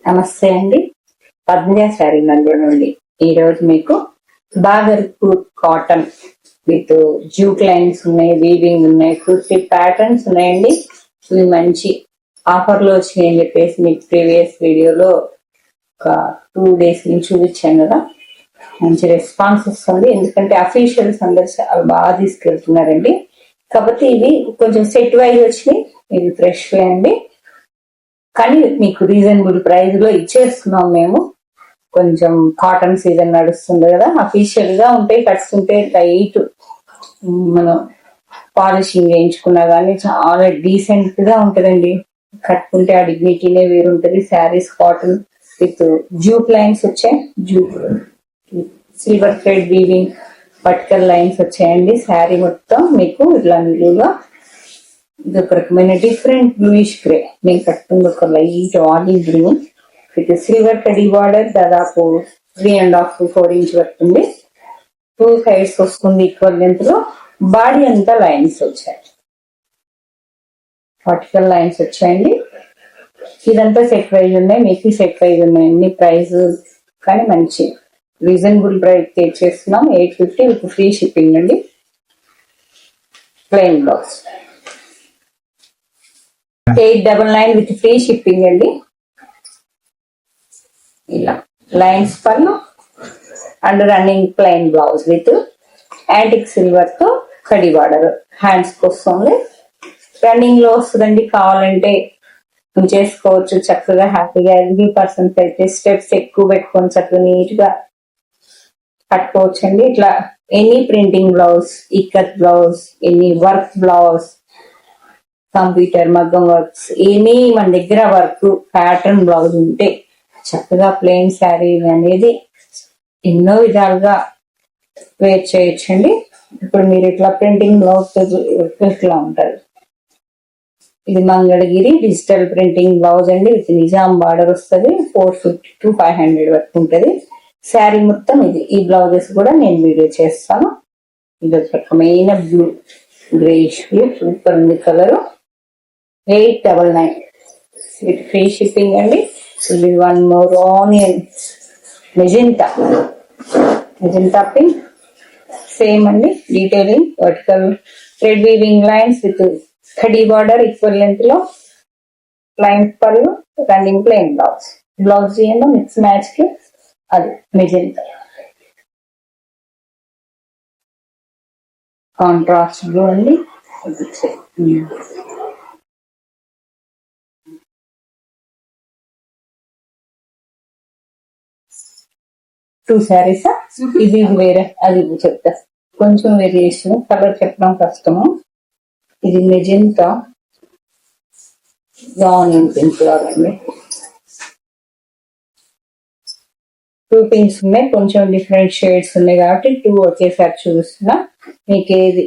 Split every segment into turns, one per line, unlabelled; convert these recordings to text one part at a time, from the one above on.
నమస్తే అండి. పద్మజ శారీ నంబర్ నుండి ఈరోజు మీకు బాగర్పూర్ కాటన్ విత్ జూట్ లైన్స్ ఉన్నాయి, వీవింగ్ ఉన్నాయి, కుర్తి ప్యాటర్న్స్ ఉన్నాయండి. ఇవి మంచి ఆఫర్లో వచ్చినాయని చెప్పేసి మీకు ప్రీవియస్ వీడియోలో ఒక 2 days నుంచి చూపించాను కదా. మంచి రెస్పాన్స్ వస్తుంది, ఎందుకంటే అఫీషియల్స్ అందరు చాలా బాగా తీసుకెళ్తున్నారండి. కాబట్టి ఇవి కొంచెం సెట్ వైజ్ వచ్చినాయి, ఇవి ఫ్రెష్ అండి. కానీ మీకు రీజనబుల్ ప్రైస్ లో ఇచ్చేస్తున్నాం మేము. కొంచెం కాటన్ సీజన్ నడుస్తుంది కదా, అఫీషియల్ గా ఉంటాయి, కట్స్ ఉంటాయి, లైట్ మనం పాలిషింగ్ వేయించుకున్నా కానీ చాలా డీసెంట్ గా ఉంటదండి. కట్టుకుంటే ఆ డిగ్నిటీనే వేరుంటది. Saris cotton with jute lines వచ్చాయి, jute silver thread weaving vertical lines వచ్చాయండి. శారీ మొత్తం మీకు ఇట్లా నిలువుగా ఇది ఒక రకమైన డిఫరెంట్ బ్లూయిష్ గ్రే. నేను కట్టుకుంది ఒక light olive green with silver khadi border. దాదాపు 3.5 to 4 inch పడుతుంది. 2 sides వస్తుంది ఈక్వల్ లెంత్ లో. బాడీ అంతా లైన్స్ వచ్చాయి, వర్టికల్ లైన్స్ వచ్చాయండి. ఇదంతా సెట్ వైజ్ ఉన్నాయి, మీకు సెట్ వైజ్ ఉన్నాయండి. ప్రైస్ కానీ మంచి రీజనబుల్ ప్రైస్ పే చేస్తున్నాం. 850 విత్ ఫ్రీ షిప్పింగ్ అండి. Plain blouse 899 with free shipping అండి. ఇలా lines pallu and running plain blouse with antique silver తో కడి బార్డర్. హ్యాండ్స్ వస్తుంది, రన్నింగ్ లో వస్తుందండి. కావాలంటే చేసుకోవచ్చు చక్కగా హ్యాపీగా. 80% అయితే స్టెప్స్ ఎక్కువ పెట్టుకొని చక్కగా నీట్ గా కట్టుకోవచ్చు అండి. ఇట్లా any printing blouse, ikat blouse, any work blouse, computer మగ్గం వర్క్స్, ఏమీ మన దగ్గర వర్క్ ప్యాటర్న్ బ్లౌజ్ ఉంటే చక్కగా ప్లెయిన్ శారీ అనేది ఎన్నో విధాలుగా వేర్ చేయొచ్చండి. ఇప్పుడు మీరు ఇట్లా ప్రింటింగ్ బ్లౌజ్ ఇట్లా ఉంటారు. ఇది మంగళగిరి డిజిటల్ ప్రింటింగ్ బ్లౌజ్ అండి, విత్ నిజాం బార్డర్ వస్తుంది. 450 to 500 వరకు ఉంటుంది. శారీ మొత్తం ఇది. ఈ బ్లౌజెస్ కూడా నేను వీడియో చేస్తాను. ఇది ఒక రకమైన బ్లూ గ్రేష్ బ్లూ, సూపర్ ఉంది కలర్. 899 విత్ ఫ్రీ షిప్పింగ్ అండి. ఇది one more onion magenta pink, same అండి. Detailing vertical thread weaving lines with కడీ బార్డర్ ఈక్వల్ లెంత్ లో, lines pallu, running plain blouse. Blouse ఏమో మిక్స్ మ్యాచ్ కి అది మెజెంటా కాంట్రాస్ట్ బ్లూ అండి. 2 sarees. ఇది వేరే, అది చెప్తా. కొంచెం వేరియేషన్, కలర్ చెప్పడం కష్టము. ఇది మెజెంటా ఆనియన్ పింక్ లాగండి. 2 పింక్స్ ఉన్నాయి, కొంచెం డిఫరెంట్ షేడ్స్ ఉన్నాయి కాబట్టి 2 ఒకేసారి చూస్తున్నా. మీకు ఏది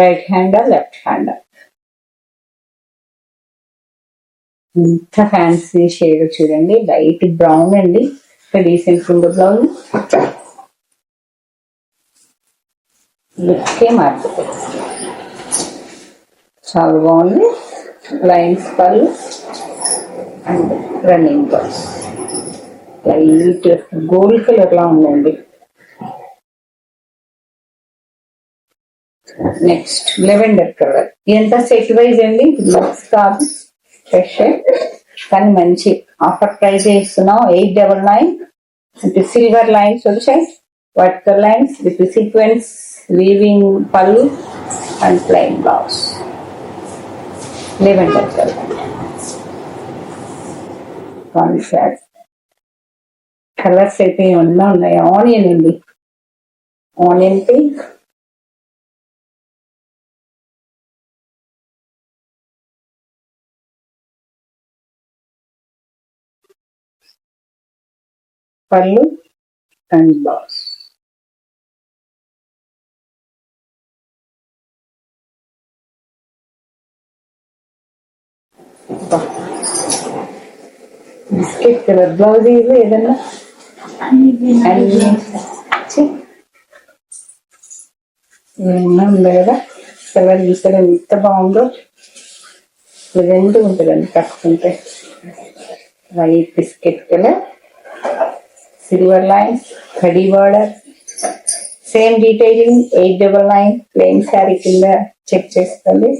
రైట్ హ్యాండా లెఫ్ట్ హ్యాండా? ఇంత ఫ్యాన్సీ షేడ్ చూడండి, లైట్ బ్రౌన్ అండి. డీసెంట్ ఉంది బ్లౌజ్, లుక్కే మారిపోతుంది. చాలా బాగుంది. Lines pallu and running blouse light gold colour లా ఉందండి. Next lavender colour. ఎంత సెట్ వైజ్ అండి, లక్స్ కాదు, ఫ్రెష్ కానీ మంచి ఆఫర్ ప్రైస్ ఇస్తున్నాం. 899 విత్ సిల్వర్ లైన్స్ వచ్చాయి, vertical lines with sequence weaving pallu and plain blouse. Lavender colour contrast colours అయితే ఏమన్నా ఉన్నాయి. ఆనియన్ ఉంది, onion pink, pallu and blouse. Biscuit colour blouse. ఇది ఏదన్నా ఉంది కదా కలర్. ఈ కలర్ ఎంత బాగుందో, ప్రెజెంట్ ఉంటుందండి కట్టుకుంటే. White biscuit colour, silver lines, khadi border, same detailing 899 plain sari కింద చెక్ చేసుకోండి.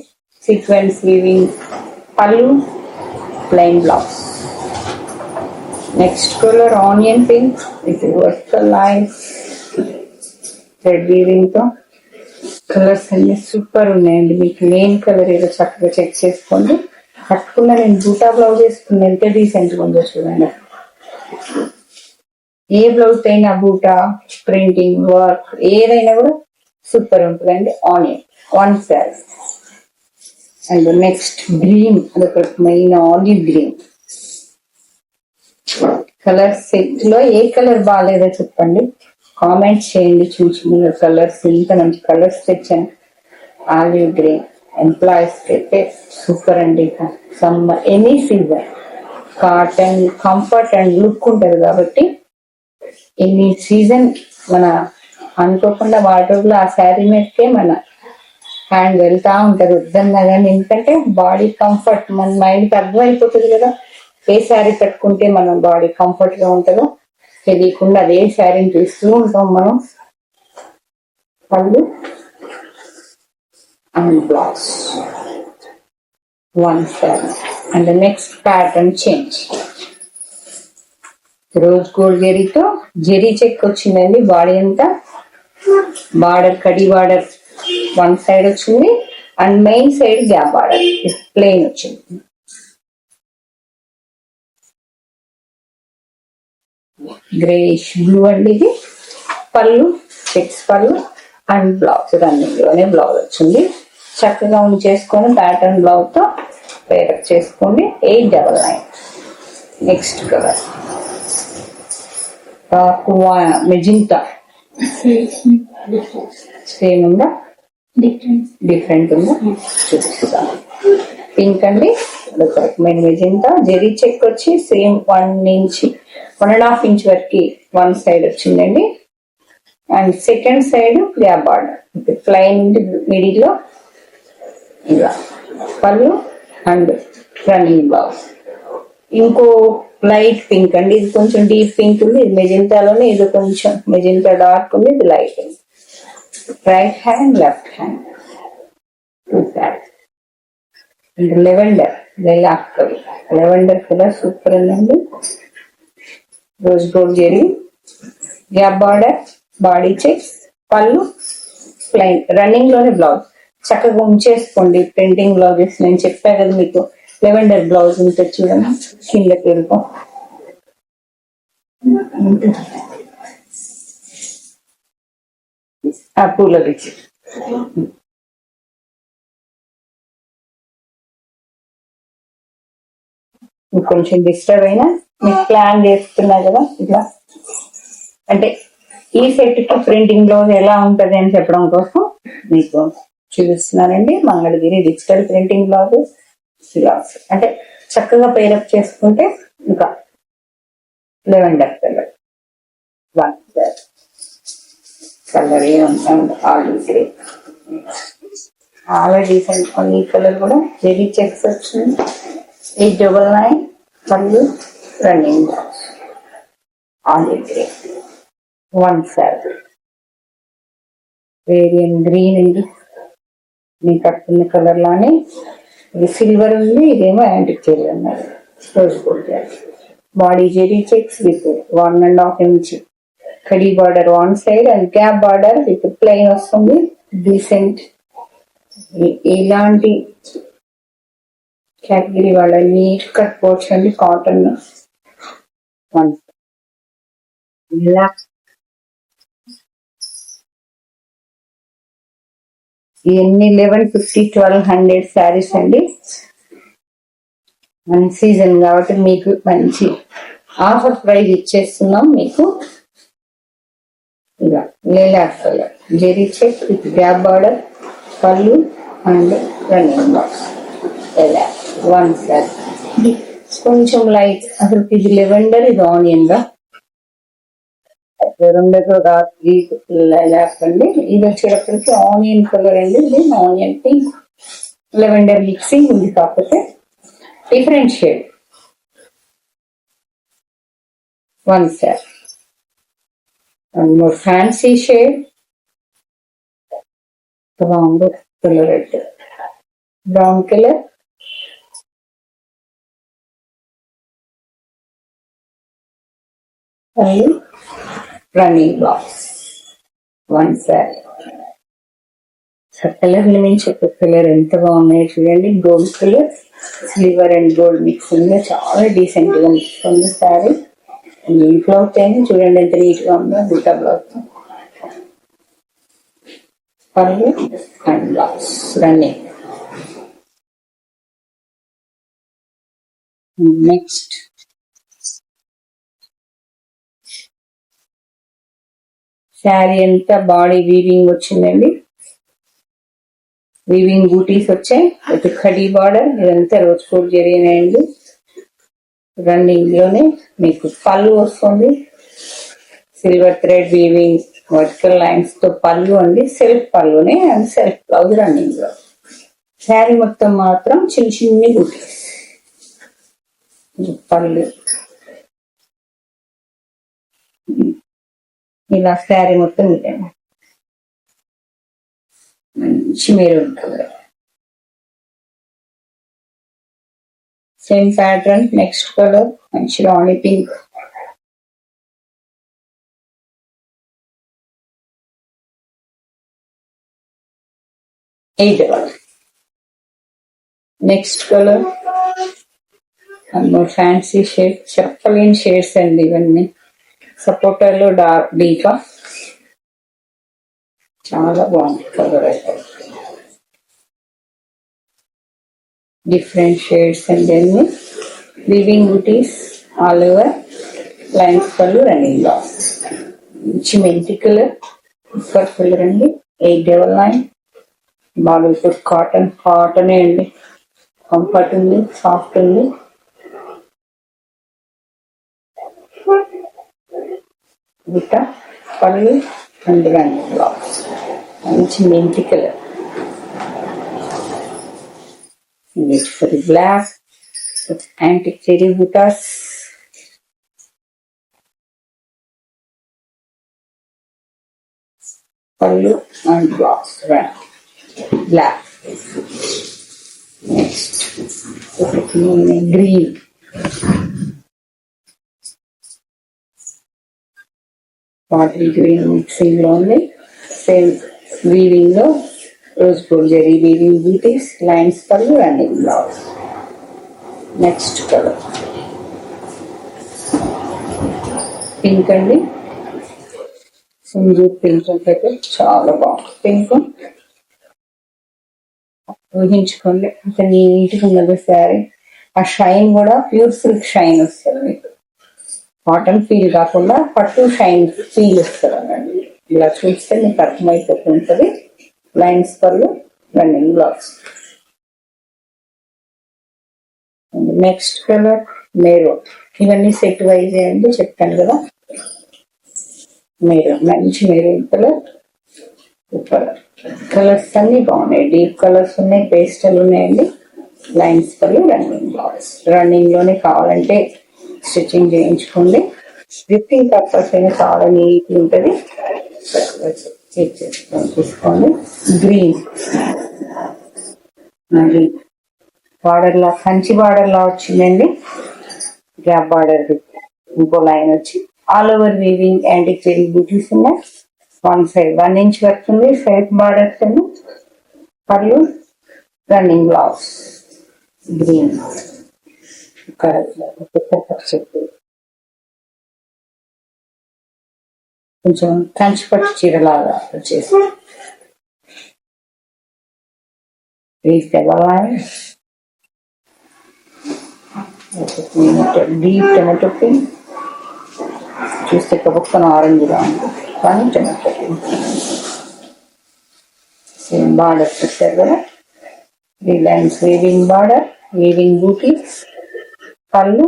సీక్వెన్స్ వీవింగ్ పళ్ళు, plain blouse. Next colour onion pink with vertical lines, thread weaving తో. కలర్స్ అన్ని సూపర్ ఉన్నాయండి. మీకు మెయిన్ కలర్ ఏదో చక్కగా చెక్ చేసుకోండి. కట్టుకున్న నేను బూటా బ్లౌజ్ వేసుకున్న ఎంత డీసెంట్గా ఉందో చూడండి. ఏ బ్లౌజ్ అయినా బూటా, ప్రింటింగ్ వర్క్ ఏదైనా కూడా సూపర్ ఉంటుందండి. Onion 1 sari. And next green, అదొక main olive green colour. Set లో ఏ కలర్ బాగాలేదో చెప్పండి, కామెంట్ చేయండి. చూసి మీరు కలర్స్ ఇంత మంచి కలర్స్ తెచ్చాను. ఆలివ్ గ్రీన్ ఎంప్లాయీస్ అయితే సూపర్ అండి. Summer any season cotton comfort and look ఉంటుంది కాబట్టి ఎనీ సీజన్ మన అనుకోకుండా వాటర్ లో ఆ శారీ మీదకే మన హ్యాండ్ వెళ్తా ఉంటది వద్దన్నా కానీ. ఎందుకంటే బాడీ కంఫర్ట్ మన మైండ్కి అర్థం అయిపోతుంది కదా ఏ శారీ కట్టుకుంటే మన బాడీ కంఫర్ట్ గా ఉంటుందో. తెలియకుండా అదే శారీని చూస్తూ ఉంటాం మనం. Pallu and blouse 1 sari. And next pattern change. Rose gold జెరీతో జెరీ చెక్ వచ్చిందండి. బాడీ అంతా బార్డర్ కడి బార్డర్ 1 సైడ్ వచ్చింది and main side gap border plain వచ్చింది. గ్రేష్ బ్లూ అండి ఇది. Pallu checks pallu and blouse running లోనే బ్లౌజ్ వచ్చింది. చక్కగా ఉంచేసుకొని ప్యాటర్న్ బ్లౌజ్ తో పేరప్ చేసుకోండి. 899. Next colour magenta. సేమ్ ఉందా డిఫరెంట్ ఉందా చూపిస్తాను. పింక్ అండి, మెజెంటా. జెరీ చెక్ వచ్చి సేమ్ 1.5 ఇంచ్ వరకు 1 సైడ్ వచ్చిందండి. And second side gap border plain middle లో ఇలా పళ్ళు అండ్ రన్నింగ్ బ్లౌజ్. ఇంకో లైట్ పింక్ అండి, ఇది కొంచెం డీప్ పింక్ ఉంది. ఇది మెజెంటాలోనే ఇది కొంచెం మెజెంటా డార్క్ ఉంది, ఇది light. Right hand left hand and lavender lilac colour. Lavender colour super ఉందండి. Rose gold zari, gap border, body checks, pallu plain running లోనే బ్లౌజ్. చక్కగా ఉంచేసుకోండి ప్రింటింగ్ బ్లౌజెస్. నేను చెప్పా కదా మీకు లెవెండర్ బ్లౌజ్ ఉంటుంది చూడండి, కిందకి వెళ్ళిపో. పూల రిచ్ కొంచెం డిస్టర్బ్ అయినా మీకు ప్లాన్ చేస్తున్నా కదా ఇట్లా. అంటే ఈ సెట్ కి ప్రింటింగ్ బ్లౌజ్ ఎలా ఉంటది అని చెప్పడం కోసం మీకు చూపిస్తున్నానండి. మంగళగిరి డిజిటల్ ప్రింటింగ్ బ్లౌజ్ అంటే చక్కగా పేరప్ చేసుకుంటే ఇంకా లెవెండర్ కలర్ కలర్ ఏముంటుంది ఆలివ్ గ్రే చాలా డీసెంట్. ఈ కలర్ కూడా జెరీ చెక్స్ వచ్చింది. 899 మరియు running blouse olive grey 1 sari. వేరియన్ గ్రీన్ అండి, మీ కట్టుకున్న కలర్ లానే. ఇది సిల్వర్ ఉంది, ఇదేమో యాంటిక్ జెరీ అన్నారు. Rose gold body zari checks with 1.5 inch కడీ border 1 side and gap border with plain వస్తుంది. డీసెంట్ ఇలాంటి కేటగిరీ వాళ్ళ నీట్ కట్టుకోవచ్చు అండి. కాటన్ ఇవన్నీ 1150 1200 శారీస్ అండి. మన సీజన్ కాబట్టి మీకు మంచి ఆఫర్ ప్రైస్ ఇచ్చేస్తున్నాం. మీకు ఇలా lilac colour zari check with gap border, పళ్ళు అండ్ రన్నింగ్ బాక్స్. ఇలా 1 శారీ కొంచెం లైట్. అసలు ఇది లెవెండర్, ఇది ఆనియన్ గా లైలాక్ అండి. ఇది వచ్చేటప్పటికి ఆనియన్ కలర్ అండి. ఇది ఆనియన్ పింక్ లెవెండర్ మిక్సింగ్ ఉంది, కాకపోతే different shade. one set. One more fancy shade. Brown color. Brown color. And running blouse. One set. Colour నుంచి ఒక కలర్ ఎంత బాగున్నాయి చూడండి. Gold colour, silver and gold mixing గా చాలా డీసెంట్ గా ఉంది సారీ. ఈ బ్లౌజ్ అయినా చూడండి ఎంత నీట్ గా ఉందో. బుట్ట blouse pallu and blouse running. Next sari అంతా బాడీ వీవింగ్ వచ్చిందండి. వీవింగ్ బూటీస్ వచ్చాయి. ఇటు ఖడీ బార్డర్, ఇదంతా రోజ్ ఫోర్ జరిగినాయండి. రన్నింగ్ లోనే మీకు పళ్ళు వస్తుంది. Silver thread weaving vertical lines తో పళ్ళు అండి. సెల్ఫ్ పళ్ళునే అండ్ సెల్ఫ్ బ్లౌజ్ రన్నింగ్ లో. శారీ మొత్తం మాత్రం చిన్న చిన్ని బూటీస్. పళ్ళు ఇలా శారీ మొత్తం ఇదే మంచి maroon colour. Same pattern. Next colour మంచి rani pink. Next colour and more fancy shade. చెప్పలేని షేడ్స్ అండి ఇవన్నీ. సపోర్టర్లో డార్క్ డీపా చాలా బాగుంది కలర్ అయితే. డిఫరెంట్ షేడ్స్ అండి అన్ని. వీవింగ్ బూటీస్ all over. Lines pallu running blouse. మంచి మెంతి కలర్, సూపర్ కలర్ అండి. 899. బాగుంది. కాటనే అండి. కంఫర్ట్ ఉంది, సాఫ్ట్ ఉంది. బుట్ట పళ్ళు అండ్ రన్నింగ్ బ్లౌజ్. మంచి మెంతి colour. For the black with antique cherry buttas. Pallu and blouse black. Next, green. Bottle green mixing only. Same weaving lo. Rose gold jerry weaving booties, lines pallu running blouse. Next color pink అండి. Sindoor pink అయితే చాలా బాగుంది. Pink ఊహించుకోండి అంత నీట్గా ఉన్నది శారీ. ఆ shine కూడా ప్యూర్ సిల్క్ షైన్ వస్తుంది మీకు. కాటన్ ఫీల్ కాకుండా పట్టు షైన్ ఫీల్ వస్తుంది అన్నది. ఇలా చూస్తే మీకు అర్థమైపోతుంటుంది. Lines pallu running blouse. Next colour maroon. ఇవన్నీ సెట్ వైజ్ అండి, చెప్తాను కదా. మెరూన్, మంచి మెరూన్ కలర్. కలర్స్ అన్ని బాగున్నాయి. డీప్ కలర్స్ ఉన్నాయి, పేస్టల్ ఉన్నాయండి. Lines pallu running blouse. Running లోనే కావాలంటే స్టిచ్చింగ్ చేయించుకోండి. రిప్పింగ్ పర్పస్ అయినా చాలా నీట్ ఉంటుంది. తీసుకోండి. గ్రీన్ మళ్ళీ బార్డర్ లా, కంచి బార్డర్ లా వచ్చిందండి. గ్యాప్ బార్డర్ ఇంకో లైన్ వచ్చి ఆల్ ఓవర్ వీవింగ్ యాంటిక్ చెరీ బూటీస్ ఉన్నాయి. వన్ సైడ్ 1 ఇంచ్ వరకు ఉంది. సెల్ఫ్ బార్డర్స్ అని. పళ్ళు రన్నింగ్ బ్లౌజ్ గ్రీన్. కొంచెం కంచిపట్టు చీరలాగా వచ్చేసి డీప్ టొమాటో పింక్. చూస్తే పక్కన ఆరెంజ్గా ఉంది కానీ టొమాటో పింక్. సేమ్ బార్డర్ పెట్టారు కదా. 3 లైన్స్ వీవింగ్ బార్డర్, వీవింగ్ బూటీస్, పళ్ళు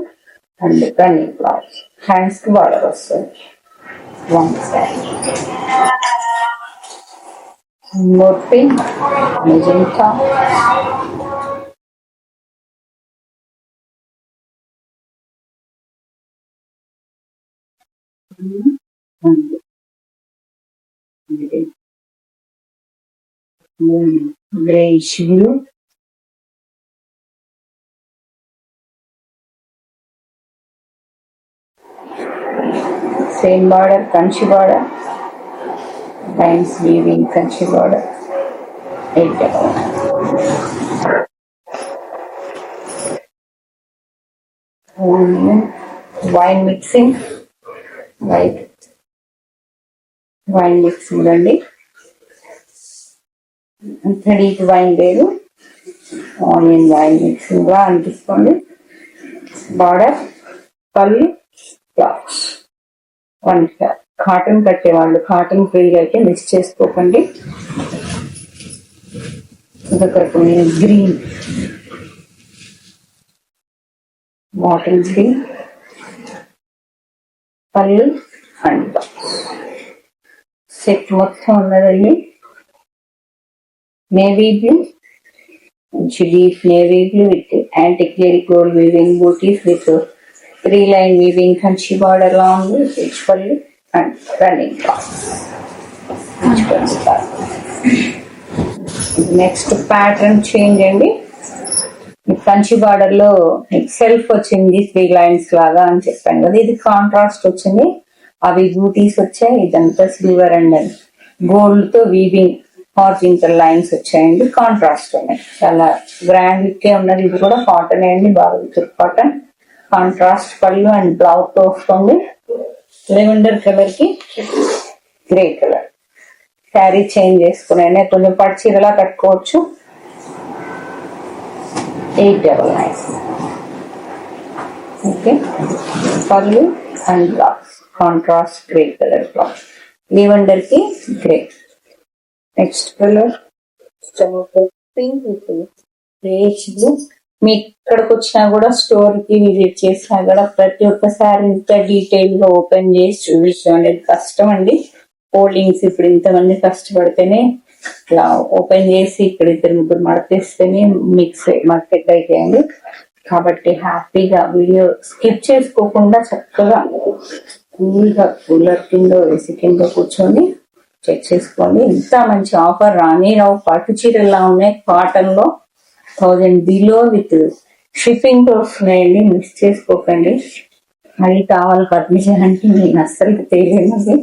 అండ్ రన్నింగ్ బ్లౌజ్. హ్యాండ్స్ కి బార్డర్ వస్తుంది. One side. More pink, magenta. Greyish blue, same border, Kanchi border, lines weaving Kanchi border, 8 wine mixing, white wine mixing అండి. రెడీకి wine లేదు, onion wine mixing గా అనిపిస్తుంది. Border, పళ్ళు, blouse. One cotton కట్టేవాళ్ళు cotton ఫ్రీగా అయితే mix చేసుకోకండి. ఇదొకటి గ్రీన్, బాటిల్ గ్రీన్, పళ్ళు అండ్ బ్లౌజ్. సెట్ మొత్తం ఉన్నదండి. Navy blue, deep navy blue with antique gold weaving booties with 3-line weaving Kanchi border లా ఉంది. Rich pallu and running next pattern change అండి. కంచి బార్డర్ లో సెల్ఫ్ వచ్చింది 3 lines లాగా అని చెప్పాను కదా, ఇది కాంట్రాస్ట్ వచ్చింది. అవి బూటీస్ వచ్చాయి. ఇదంతా సిల్వర్ అండ్ గోల్డ్ తో వీవింగ్ హార్జెంటల్ లైన్స్ వచ్చాయండి. కాంట్రాస్ట్ ఉన్నాయి, చాలా గ్రాండ్ లుక్ ఉన్నది. ఇది కూడా కాటన్ అండి, బాగా cotton. Contrast pallu and blouse తో వస్తుంది. లెవెండర్ కలర్ కి గ్రే కలర్. శారీ చేంజ్ చేసుకునే కొంచెం పట్టు చీరలా కట్టుకోవచ్చు. 899. Okay, pallu and blouse contrast grey colour blouse. Lavender కి grey. Next colour pink with greyish blue. మీ ఇక్కడికి వచ్చినా కూడా స్టోర్ కి విజిట్ చేసినా కూడా ప్రతి ఒక్కసారి ఇంత డీటెయిల్ గా ఓపెన్ చేసి చూపించడం అనేది కష్టం అండి. ఫోల్డింగ్స్ ఇప్పుడు ఇంతమంది కష్టపడితేనే ఇట్లా ఓపెన్ చేసి ఇక్కడ 2-3 మడతేస్తేనే మిక్స్ మార్కెట్ అయితాయండి. కాబట్టి హ్యాపీగా వీడియో స్కిప్ చేసుకోకుండా చక్కగా కూల్గా కూలర్ కింద ఏసీ కింద కూర్చొని చెక్ చేసుకోండి. ఇంత మంచి ఆఫర్ రావు పట్టు చీరలా ఉన్నాయి. కాటన్ లో 1000 బిలో విత్ షిప్పింగ్ తో వస్తున్నాయండి. మిస్ చేసుకోకండి. అది కావాలి పద్మిజానికి నేను అస్సలు తెలియదు.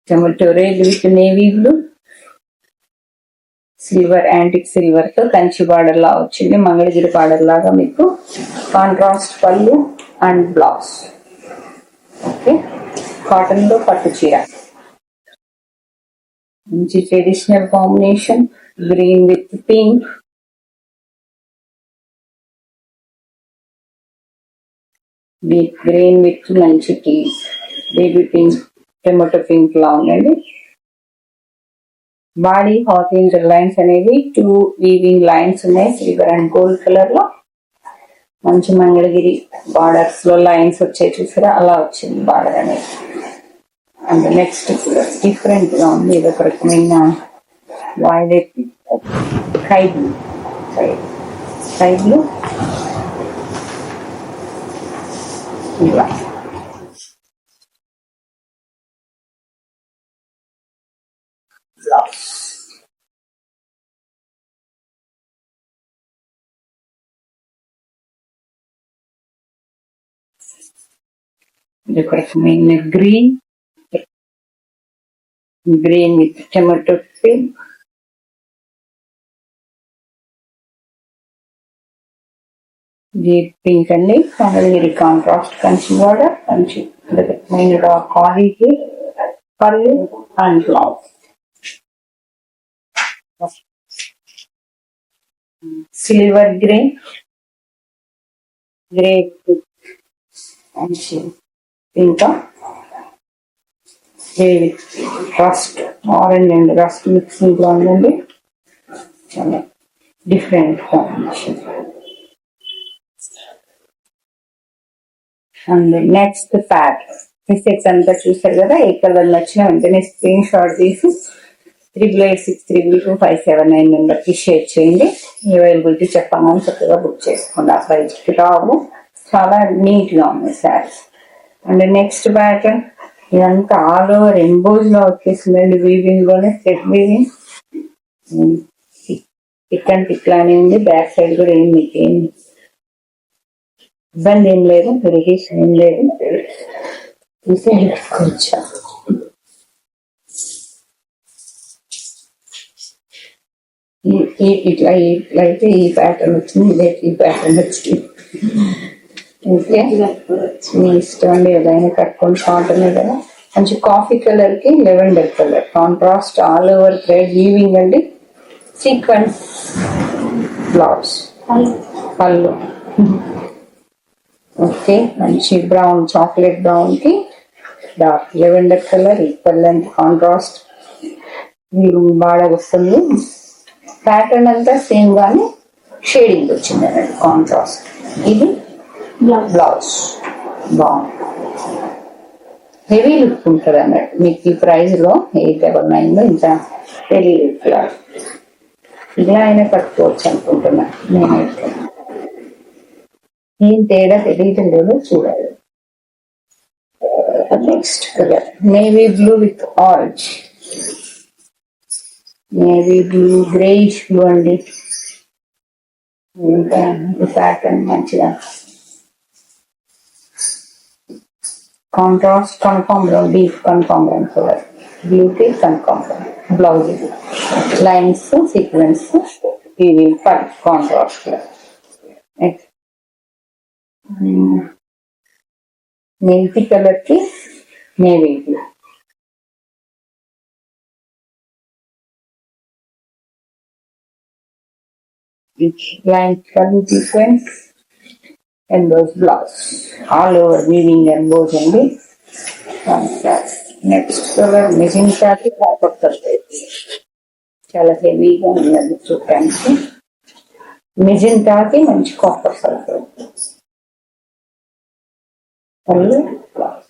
Tomato red with navy blue, silver antique silver తో కంచి బార్డర్ లా వచ్చింది. మంగళగిరి బార్డర్ లాగా మీకు contrast pallu and blouse. Okay, cotton లో పట్టు చీర మంచి traditional combination. Green with pink, green with మంచి బేబీ పింక్, టొమాటో పింక్ లా ఉందండి. బాడీ హార్జెంటల్ లైన్స్ అనేవి 2 వీవింగ్ లైన్స్ ఉన్నాయి. సిల్వర్ అండ్ గోల్డ్ కలర్ లో మంచి మంగళగిరి బార్డర్స్ లో లైన్స్ వచ్చాయి చూసారా, అలా వచ్చింది బార్డర్ అనేది. అండ్ నెక్స్ట్ డిఫరెంట్ గా ఉంది. ఇది ఒక రకమైన violet sky blue, sky blue ఇలా. ఇది ఒక రకమైన green with tomato pink, pink అండి. మంగళగిరి కాంట్రాస్ట్ కంచి బార్డర్, కంచి మెయిన్గా కాలీకి పళ్ళు and blouse. Silver grey, grey మంచి ఇంకా grey with rust, orange and rust mixing లో ఉందండి. చాలా డిఫరెంట్ కాంబినేషన్. అండ్ నెక్స్ట్ ఈ సెట్స్ అంతా చూసారు కదా. ఏ కలర్ నచ్చిన వెంటనే స్క్రీన్ షాట్ తీసి 8863225579 నెంబర్కి షేర్ చేయండి. అవైలబిలిటీ చెప్పామని చక్కగా బుక్ చేసుకోండి. ఆ ప్రైస్కి రావు, చాలా నీట్గా ఉన్నాయి శారీస్. అండ్ నెక్స్ట్ ప్యాటర్న్ ఇదంతా ఆల్ ఓవర్ ఎంబోజ్ లో వచ్చేసిందండి. వీవింగ్ లోనే thread weaving. Tick and tick లానే ఉంది. బ్యాక్ సైడ్ కూడా ఏం ఇబ్బంది ఏం లేదు, ఇరిగేషన్ ఏం లేదు. కొంచెం ఇట్లా అయితే ఈ ప్యాటర్న్ వచ్చింది, ఇదైతే ఈ ప్యాటర్న్ వచ్చింది. ఓకే, మీ ఇష్టం అండి, ఏదైనా కట్టుకొని కాటన్ కదా. మంచి కాఫీ కలర్ కి lavender colour contrast all over thread weaving అండి. సీక్వెన్స్ బ్లౌజ్ పళ్ళు. ఓకే, మంచి బ్రౌన్ చాక్లెట్ బ్రౌన్ కి dark lavender colour equal length contrast మీరు బాగా వస్తుంది. ప్యాటర్న్ అంతా సేమ్ గానీ షేడింగ్ వచ్చింది అన్నట్టు కాంట్రాస్ట్. ఇది బ్లౌజ్ బాగుంది, హెవీ లుక్ ఉంటుంది అన్నట్టు. మీకు ఈ ప్రైస్ లో 899 లో ఇంత హెవీ లుక్ ఇలా అయినా కట్టుకోవచ్చు అనుకుంటున్నా నేనైతే. ఏం తేడా తెలియటం లేదు, చూడాలి. Next colour navy blue with orange. Navy blue greyish blue అండి. ఇంకా ప్యాటర్న్ మంచిగా కాంట్రాస్ట్ కనకాంబరం, డీప్ కనకాంబరం కలర్, బ్లూటీ కనకాంబరం బ్లౌజ్. లైన్స్ సీక్వెన్స్ ఇవి కాంట్రాస్ట్ కలర్. మెంతి కలర్ కి navy blue. Line curly sequence embossed blouse all over weaving embossed అండి. నెక్స్ట్ కలర్ మెజెంటా కి కాపర్ కలర్, చాలా హెవీగా ఉన్నది చూడడానికి. మెజెంటాకి మంచి కాపర్ కలర్ పళ్ళు blouse.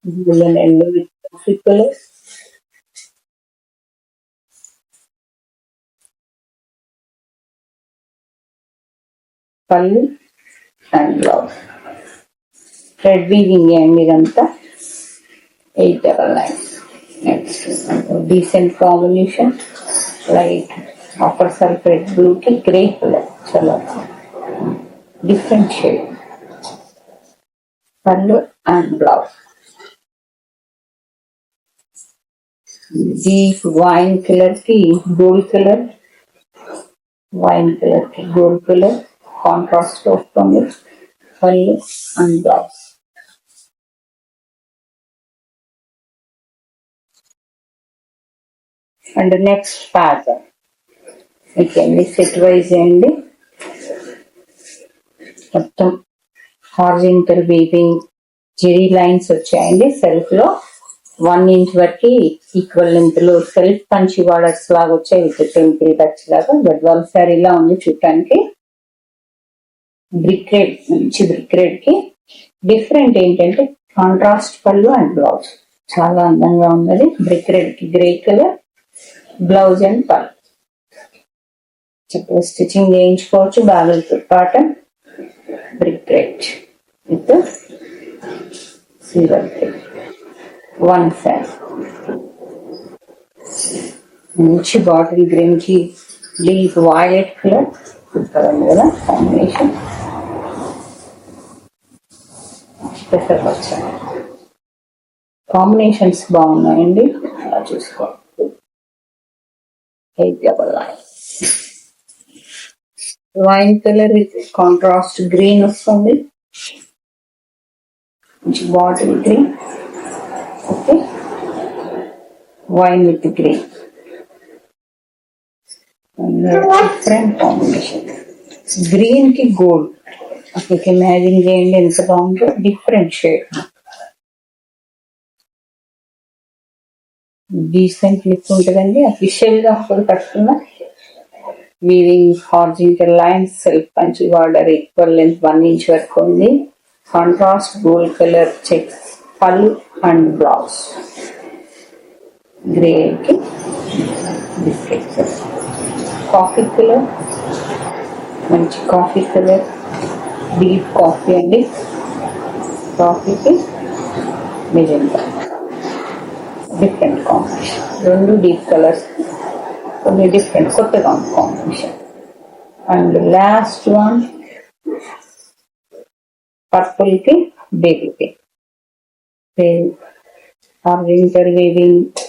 Blue and yellow with coffee color. పళ్ళు అండ్ బ్లౌజ్. థ్రెడ్ వీవింగ్ అండి ఇదంతా. 899. Next decent combination light copper sulphate blue కి గ్రే కలర్, చాలా డిఫరెంట్ షేడ్. పళ్ళు and blouse. Deep wine colour కి గోల్డ్ కలర్, వైన్ కలర్ కి gold colour contrast వస్తుంది. పళ్ళు and blouse. And next pattern మీకు అన్ని సెట్ వైజ్ అండి. మొత్తం హారిజాంటల్ వీవింగ్ జెరీ లైన్స్ వచ్చాయండి. సెల్ఫ్ లో 1 ఇంచ్ వరకు ఈక్వల్ లెంత్ లో సెల్ఫ్ పంచి బార్డర్స్ లాగా వచ్చాయి విత్ టెంపుల్ టచ్ లాగా. గద్వాల్ శారీలా ఉంది చూడటానికి. బ్రిక్ రెడ్, మంచి బ్రిక్ రెడ్ కి డిఫరెంట్ ఏంటంటే కాంట్రాస్ట్ పళ్ళు అండ్ బ్లౌజ్ చాలా అందంగా ఉన్నది. బ్రిక్ రెడ్ కి గ్రే కలర్ బ్లౌజ్ అండ్ పళ్ళు. చక్కగా స్టిచ్చింగ్ చేయించుకోవచ్చు. బాగుంది cotton brick red with silver thread. 1 set. మంచి బాటిల్ గ్రీన్ కి డీప్ వైలెట్ కలర్ సూపర్ ఉంది కదా కాంబినేషన్. కాంబినేషన్స్ బాగున్నాయండి, అలా చూసుకోండి. 899. వైన్ కలర్ కాంట్రాస్ట్ గ్రీన్ వస్తుంది, మంచి bottle green. Okay, wine with green different combination. Green కి గోల్డ్ అసలు ఇమాజిన్ చేయండి ఎంత బాగుందో. డిఫరెంట్ షేడ్, డీసెంట్ లుక్ ఉంటుందండి. అఫీషియల్ గా అప్పుడు కట్టుకున్న వీవింగ్ హారిజాంటల్ లైన్స్ సెల్ఫ్ పంచి బార్డర్ ఈక్వల్ లెంత్ 1 ఇంచ్ వరకు ఉంది. Contrast gold colour checks pallu and blouse. Grey కి డిఫరెంట్ కాఫీ కలర్, మంచి కాఫీ కలర్, డీప్ కాఫీ అండి. కాఫీకి మెజెంటా డిఫరెంట్ కాంబినేషన్, రెండు డీప్ కలర్స్, కొన్ని డిఫరెంట్ కొత్తగా combination. And last one purple కి బేబీ పింక్, ఆర్జెంటల్ weaving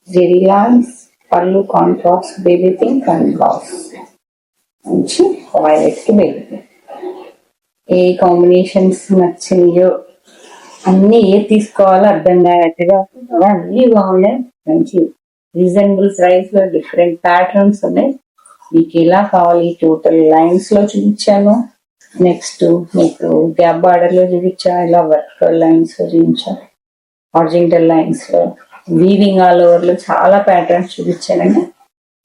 zari lines, pallu contrast baby pink and blouse మంచి వైలెట్ కి బేబీ పింక్. ఏ కాంబినేషన్స్ నచ్చినాయో అన్ని ఏ తీసుకోవాలో అర్థం కానట్టుగా అన్ని బాగున్నాయి. మంచి రీజనబుల్ ప్రైస్ లో డిఫరెంట్ ప్యాటర్న్స్ ఉన్నాయి. మీకు ఎలా కావాలి టోటల్ లైన్స్ లో చూపించాను. నెక్స్ట్ మీకు గ్యాప్ బార్డర్ లో చూపించా, ఇలా వర్టికల్ లైన్స్ లో చూపించా, హారిజాంటల్ లైన్స్ లో, వీవింగ్ ఆల్ ఓవర్ లో చాలా ప్యాటర్న్స్ చూపించానండి.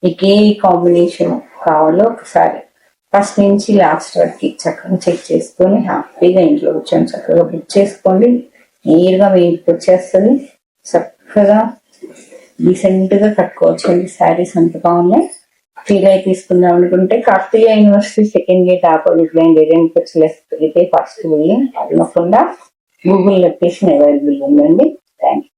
మీకు ఏ కాంబినేషన్ కావాలో ఒకసారి ఫస్ట్ నుంచి లాస్ట్ వరకు చక్కగా చెక్ చేసుకొని హ్యాపీగా ఇంట్లో కూర్చొని చక్కగా బుక్ చేసుకోండి. నేరుగా మీ ఇంటికి వచ్చేస్తుంది. చక్కగా డీసెంట్ గా కట్టుకోవచ్చండి. శారీస్ అంత బాగున్నాయి. ఫ్రీగా తీసుకుందాం అనుకుంటే Kakatiya university second gate opposite line first building, అది కాకుండా గూగుల్ లొకేషన్ అవైలబుల్ ఉందండి. Thank you.